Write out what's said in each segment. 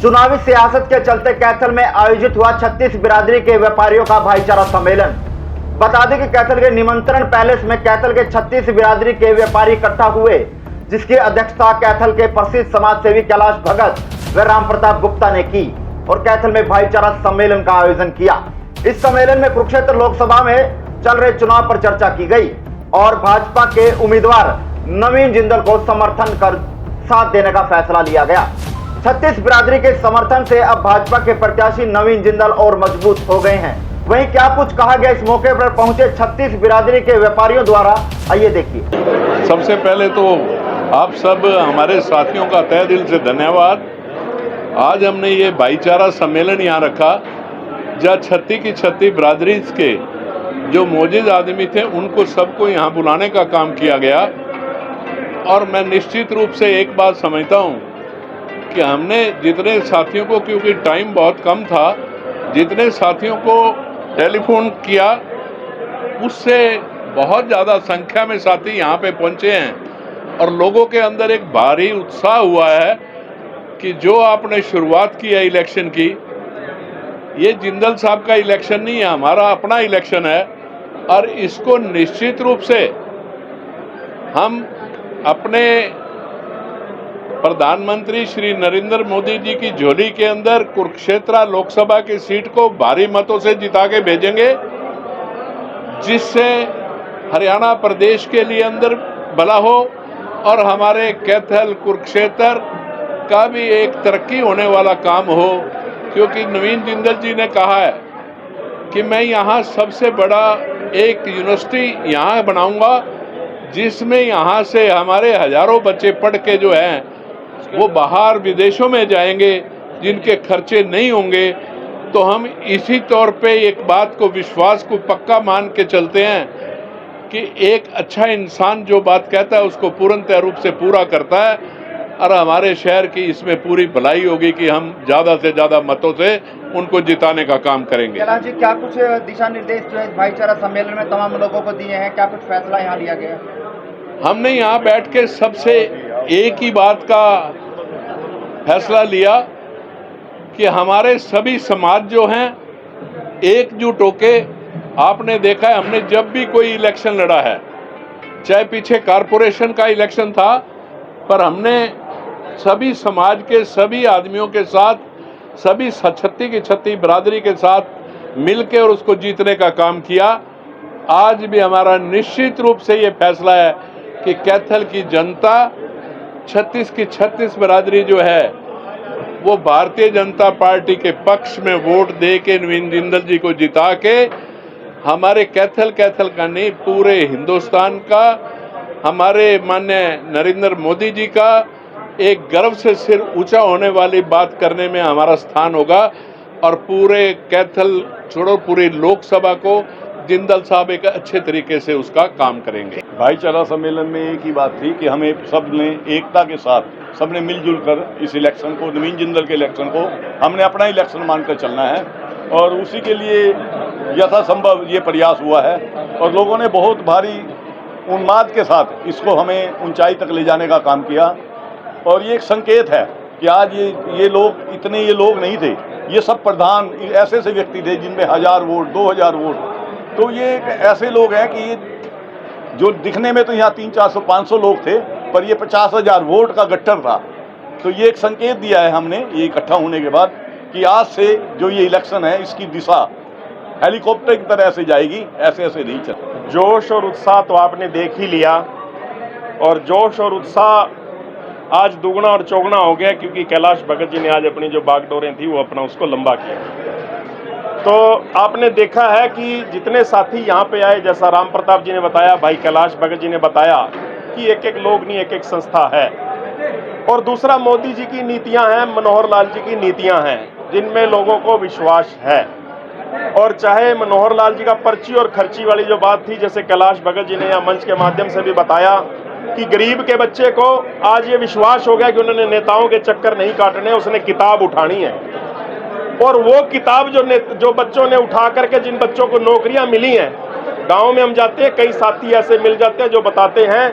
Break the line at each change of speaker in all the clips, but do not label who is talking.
चुनावी सियासत के चलते कैथल में आयोजित हुआ 36 बिरादरी के व्यापारियों का भाईचारा सम्मेलन। बता दें कि कैथल के निमंत्रण पैलेस में कैथल के 36 बिरादरी के व्यापारी इकट्ठा हुए, जिसकी अध्यक्षता कैथल के प्रसिद्ध समाज सेवी कैलाश भगत व राम प्रताप गुप्ता ने की और कैथल में भाईचारा सम्मेलन का आयोजन किया। इस सम्मेलन में कुरुक्षेत्र लोकसभा में चल रहे चुनाव पर चर्चा की गई और भाजपा के उम्मीदवार नवीन जिंदल को समर्थन कर साथ देने का फैसला लिया गया। 36 बिरादरी के समर्थन से अब भाजपा के प्रत्याशी नवीन जिंदल और मजबूत हो गए हैं। वहीं क्या कुछ कहा गया इस मौके पर पहुंचे 36 बिरादरी के व्यापारियों द्वारा, आइए देखिए।
सबसे पहले तो आप सब हमारे साथियों का तहे दिल से धन्यवाद। आज हमने ये भाईचारा सम्मेलन यहाँ रखा, जहाँ 36 की 36 बिरादरी के जो मौजूद आदमी थे उनको सबको यहाँ बुलाने का काम किया गया। और मैं निश्चित रूप से एक बात समझता हूँ कि हमने जितने साथियों को, क्योंकि टाइम बहुत कम था, जितने साथियों को टेलीफोन किया उससे बहुत ज़्यादा संख्या में साथी यहाँ पे पहुँचे हैं और लोगों के अंदर एक भारी उत्साह हुआ है कि जो आपने शुरुआत की है इलेक्शन की, ये जिंदल साहब का इलेक्शन नहीं है, हमारा अपना इलेक्शन है और इसको निश्चित रूप से हम अपने प्रधानमंत्री श्री नरेंद्र मोदी जी की झोली के अंदर कुरुक्षेत्र लोकसभा की सीट को भारी मतों से जिता के भेजेंगे, जिससे हरियाणा प्रदेश के लिए अंदर भला हो और हमारे कैथल कुरुक्षेत्र का भी एक तरक्की होने वाला काम हो। क्योंकि नवीन जिंदल जी ने कहा है कि मैं यहाँ सबसे बड़ा एक यूनिवर्सिटी यहाँ बनाऊंगा, जिसमें यहाँ से हमारे हजारों बच्चे पढ़ के जो हैं वो बाहर विदेशों में जाएंगे, जिनके खर्चे नहीं होंगे। तो हम इसी तौर पे एक बात को, विश्वास को पक्का मान के चलते हैं कि एक अच्छा इंसान जो बात कहता है उसको पूर्णतः रूप से पूरा करता है और हमारे शहर की इसमें पूरी भलाई होगी कि हम ज़्यादा से ज़्यादा मतों से उनको जिताने का काम करेंगे।
कैलाश जी, क्या कुछ दिशा निर्देश जो है भाईचारा सम्मेलन में तमाम लोगों को दिए हैं, क्या कुछ फैसला यहाँ लिया गया?
हमने यहाँ बैठ के सबसे एक ही बात का फैसला लिया कि हमारे सभी समाज जो हैं एकजुट होके, आपने देखा है हमने जब भी कोई इलेक्शन लड़ा है, चाहे पीछे कारपोरेशन का इलेक्शन था, पर हमने सभी समाज के सभी आदमियों के साथ, सभी 36 की 36 बिरादरी के साथ मिलकर और उसको जीतने का काम किया। आज भी हमारा निश्चित रूप से ये फैसला है कि कैथल की जनता 36 की 36 बिरादरी जो है वो भारतीय जनता पार्टी के पक्ष में वोट दे के नवीन जिंदल जी को जिता के हमारे कैथल का नहीं, पूरे हिंदुस्तान का, हमारे माननीय नरेंद्र मोदी जी का एक गर्व से सिर ऊंचा होने वाली बात करने में हमारा स्थान होगा और पूरे कैथल छोड़ो पूरी लोकसभा को जिंदल साहब एक अच्छे तरीके से उसका काम करेंगे।
भाईचारा सम्मेलन में एक ही बात थी कि हमें सब ने एकता के साथ सबने मिलजुल कर इस इलेक्शन को, नवीन जिंदल के इलेक्शन को हमने अपना इलेक्शन मानकर चलना है और उसी के लिए यथासंभव ये प्रयास हुआ है और लोगों ने बहुत भारी उन्माद के साथ इसको हमें ऊंचाई तक ले जाने का काम किया। और ये एक संकेत है कि आज ये लोग नहीं थे, ये सब प्रधान ऐसे ऐसे व्यक्ति थे जिनमें 1000 वोट 2000 वोट, तो ये ऐसे लोग हैं कि जो दिखने में तो यहाँ 300-400-500 लोग थे, पर ये 50,000 वोट का गट्ठर था। तो ये एक संकेत दिया है हमने ये इकट्ठा होने के बाद कि आज से जो ये इलेक्शन है इसकी दिशा हेलीकॉप्टर की तरह से जाएगी, ऐसे ऐसे नहीं चल।
जोश और उत्साह तो आपने देख ही लिया और जोश और उत्साह आज दुगना और चौगुना हो गया, क्योंकि कैलाश भगत जी ने आज अपनी जो बागडोरें थी वो अपना उसको लंबा किया। तो आपने देखा है कि जितने साथी यहाँ पे आए, जैसा राम प्रताप जी ने बताया, भाई कैलाश भगत जी ने बताया कि एक एक लोग नहीं, एक एक संस्था है। और दूसरा, मोदी जी की नीतियां हैं, मनोहर लाल जी की नीतियां हैं, जिनमें लोगों को विश्वास है। और चाहे मनोहर लाल जी का पर्ची और खर्ची वाली जो बात थी, जैसे कैलाश भगत जी ने यहाँ मंच के माध्यम से भी बताया कि गरीब के बच्चे को आज ये विश्वास हो गया कि उन्होंने नेताओं के चक्कर नहीं काटने, उसने किताब उठानी है। और वो किताब जो बच्चों ने उठा करके, जिन बच्चों को नौकरियां मिली हैं, गांव में हम जाते हैं, कई साथी ऐसे मिल जाते हैं जो बताते हैं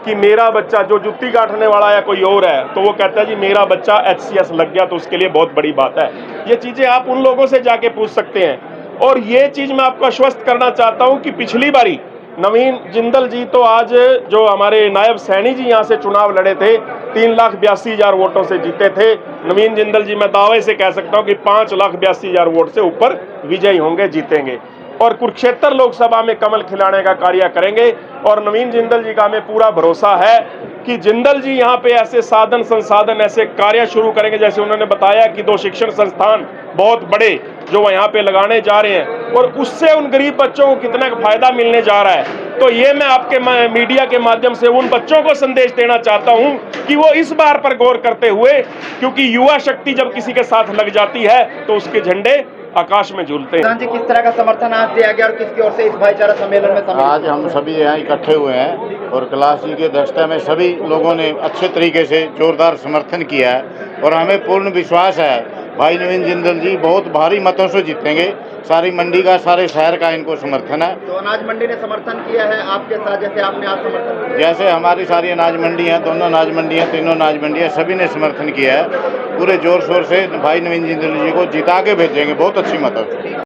कि मेरा बच्चा जो जुत्ती काटने वाला या कोई और है तो वो कहता है जी मेरा बच्चा HCS लग गया तो उसके लिए बहुत बड़ी बात है। ये चीज़ें आप उन लोगों से जाके पूछ सकते हैं। और ये चीज़ मैं आपको आश्वस्त करना चाहता हूँ कि पिछली बारी नवीन जिंदल जी तो आज जो हमारे नायब सैनी जी यहाँ से चुनाव लड़े थे 3,82,000 वोटों से जीते थे। नवीन जिंदल जी मैं दावे से कह सकता हूँ कि 5,82,000 वोट से ऊपर विजयी होंगे, जीतेंगे और कुरुक्षेत्र लोकसभा में कमल खिलाने का कार्य करेंगे। और नवीन जिंदल जी का हमें पूरा भरोसा है कि जिंदल जी यहाँ पे ऐसे साधन संसाधन ऐसे कार्य शुरू करेंगे, जैसे उन्होंने बताया कि 2 शिक्षण संस्थान बहुत बड़े जो वह यहाँ पे लगाने जा रहे हैं और उससे उन गरीब बच्चों को कितना फायदा मिलने जा रहा है। तो ये मैं आपके मीडिया के माध्यम से उन बच्चों को संदेश देना चाहता हूँ कि वो इस बार पर गौर करते हुए, क्योंकि युवा शक्ति जब किसी के साथ लग जाती है तो उसके झंडे आकाश में झूलते हैं।
जी, किस तरह का समर्थन आज दिया गया और किसकी ओर से इस भाईचारा सम्मेलन में शामिल?
आज हम सभी यहाँ इकट्ठे हुए हैं और कैलाश जी की अध्यक्षता में सभी लोगों ने अच्छे तरीके से जोरदार समर्थन किया है और हमें पूर्ण विश्वास है भाई नवीन जिंदल जी बहुत भारी मतों से जीतेंगे। सारी मंडी का, सारे शहर का इनको समर्थन है।
तो अनाज मंडी ने समर्थन किया है आपके साथ, जैसे आपने आज समर्थन किया?
जैसे हमारी सारी अनाज मंडी हैं, दोनों अनाज मंडियाँ, तीनों अनाज मंडियाँ, सभी ने समर्थन किया है। पूरे जोर शोर से भाई नवीन जिंदल जी को जिता के भेजेंगे बहुत अच्छी मतों से।